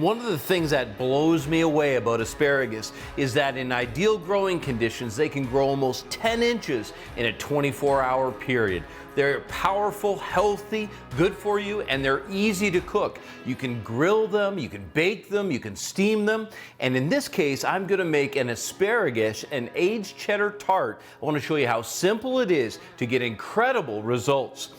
One of the things that blows me away about asparagus is that in ideal growing conditions, they can grow almost 10 inches in a 24-hour period. They're powerful, healthy, good for you, and they're easy to cook. You can grill them, you can bake them, you can steam them. And in this case, I'm gonna make an asparagus, an aged cheddar tart. I wanna show you how simple it is to get incredible results.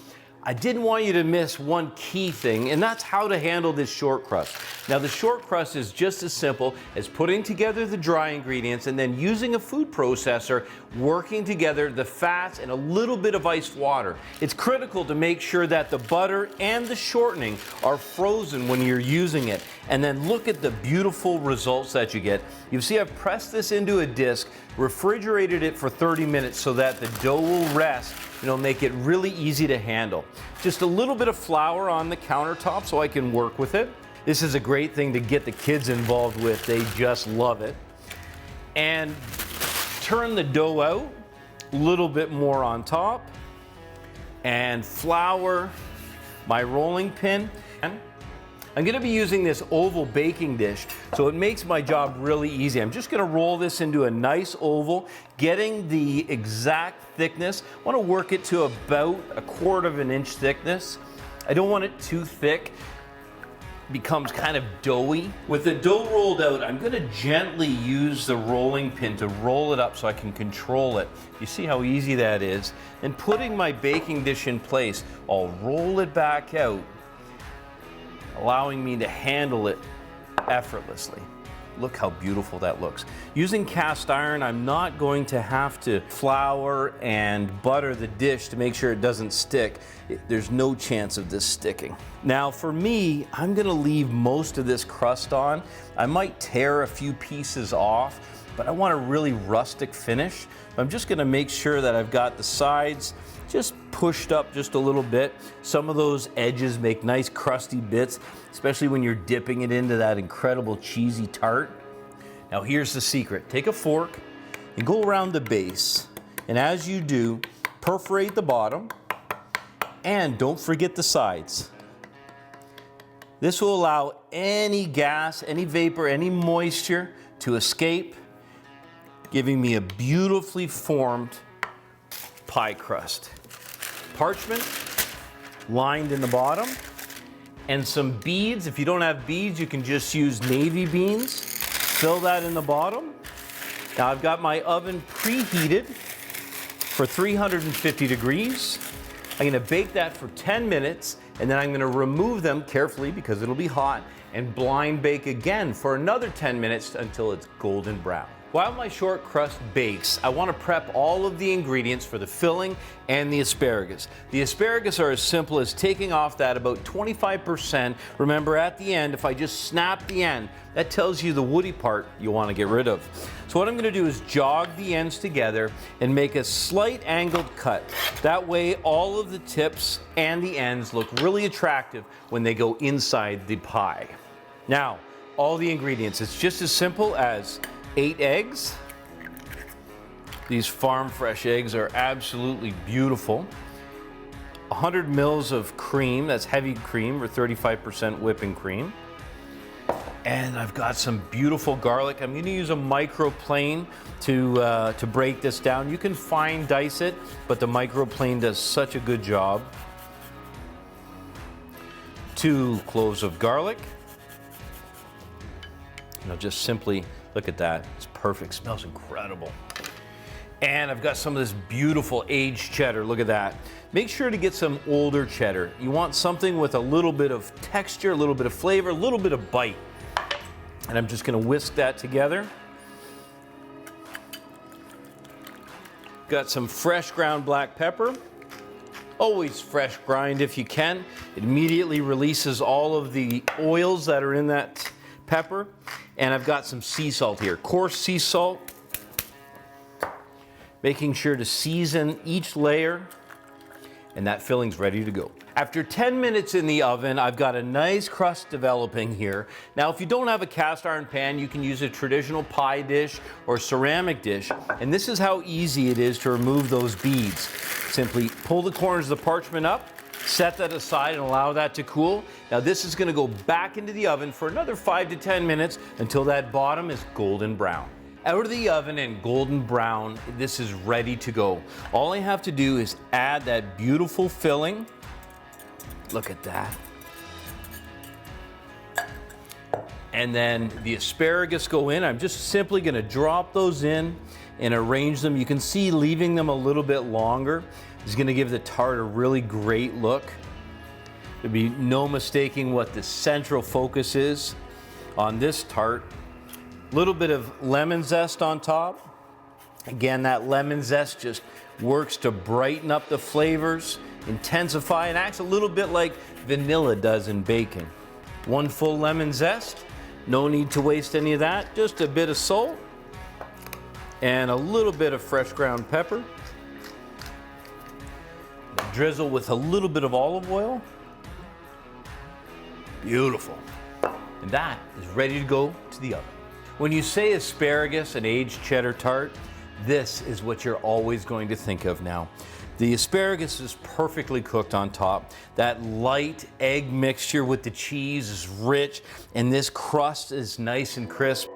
I didn't want you to miss one key thing, and that's how to handle this short crust. Now, the short crust is just as simple as putting together the dry ingredients and then using a food processor, working together the fats and a little bit of iced water. It's critical to make sure that the butter and the shortening are frozen when you're using it. And then look at the beautiful results that you get. You see, I've pressed this into a disc, refrigerated it for 30 minutes so that the dough will rest. It'll make it really easy to handle. Just a little bit of flour on the countertop so I can work with it. This is a great thing to get the kids involved with. They just love it. And turn the dough out, a little bit more on top, and flour my rolling pin. I'm gonna be using this oval baking dish, so it makes my job really easy. I'm just gonna roll this into a nice oval, getting the exact thickness. I wanna work it to about 1/4 of an inch thickness. I don't want it too thick. It becomes kind of doughy. With the dough rolled out, I'm gonna gently use the rolling pin to roll it up so I can control it. You see how easy that is? And putting my baking dish in place, I'll roll it back out, allowing me to handle it effortlessly. Look how beautiful that looks. Using cast iron, I'm not going to have to flour and butter the dish to make sure it doesn't stick. There's no chance of this sticking. Now for me, I'm gonna leave most of this crust on. I might tear a few pieces off, but I want a really rustic finish. I'm just gonna make sure that I've got the sides just pushed up just a little bit. Some of those edges make nice crusty bits, especially when you're dipping it into that incredible cheesy tart. Now here's the secret. Take a fork and go around the base. And as you do, perforate the bottom and don't forget the sides. This will allow any gas, any vapor, any moisture to escape, giving me a beautifully formed pie crust. Parchment lined in the bottom, and some beads. If you don't have beads, you can just use navy beans. Fill that in the bottom. Now I've got my oven preheated for 350 degrees. I'm gonna bake that for 10 minutes, and then I'm gonna remove them carefully because it'll be hot, and blind bake again for another 10 minutes until it's golden brown. While my short crust bakes, I want to prep all of the ingredients for the filling and the asparagus. The asparagus are as simple as taking off that about 25%. Remember, at the end, if I just snap the end, that tells you the woody part you want to get rid of. So what I'm going to do is jog the ends together and make a slight angled cut. That way, all of the tips and the ends look really attractive when they go inside the pie. Now, all the ingredients, it's just as simple as 8 eggs. These farm fresh eggs are absolutely beautiful. 100 mils of cream, that's heavy cream or 35% whipping cream. And I've got some beautiful garlic. I'm gonna use a microplane to break this down. You can fine dice it, but the microplane does such a good job. 2 cloves of garlic. And I'll just simply look at that, it's perfect, smells incredible. And I've got some of this beautiful aged cheddar, look at that. Make sure to get some older cheddar. You want something with a little bit of texture, a little bit of flavor, a little bit of bite. And I'm just gonna whisk that together. Got some fresh ground black pepper. Always fresh grind if you can. It immediately releases all of the oils that are in that pepper. And I've got some sea salt here, coarse sea salt. Making sure to season each layer, and that filling's ready to go. After 10 minutes in the oven, I've got a nice crust developing here. Now, if you don't have a cast iron pan, you can use a traditional pie dish or ceramic dish. And this is how easy it is to remove those beads. Simply pull the corners of the parchment up, Set that aside and allow that to cool. Now this is gonna go back into the oven for another 5 to 10 minutes until that bottom is golden brown. Out of the oven and golden brown, this is ready to go. All I have to do is add that beautiful filling. Look at that. And then the asparagus go in. I'm just simply gonna drop those in and arrange them. You can see leaving them a little bit longer is gonna give the tart a really great look. There'll be no mistaking what the central focus is on this tart. A little bit of lemon zest on top. Again, that lemon zest just works to brighten up the flavors, intensify, and acts a little bit like vanilla does in baking. 1 full lemon zest. No need to waste any of that. Just a bit of salt and a little bit of fresh ground pepper. Drizzle with a little bit of olive oil. Beautiful. And that is ready to go to the oven. When you say asparagus and aged cheddar tart, this is what you're always going to think of now. The asparagus is perfectly cooked on top. That light egg mixture with the cheese is rich, and this crust is nice and crisp.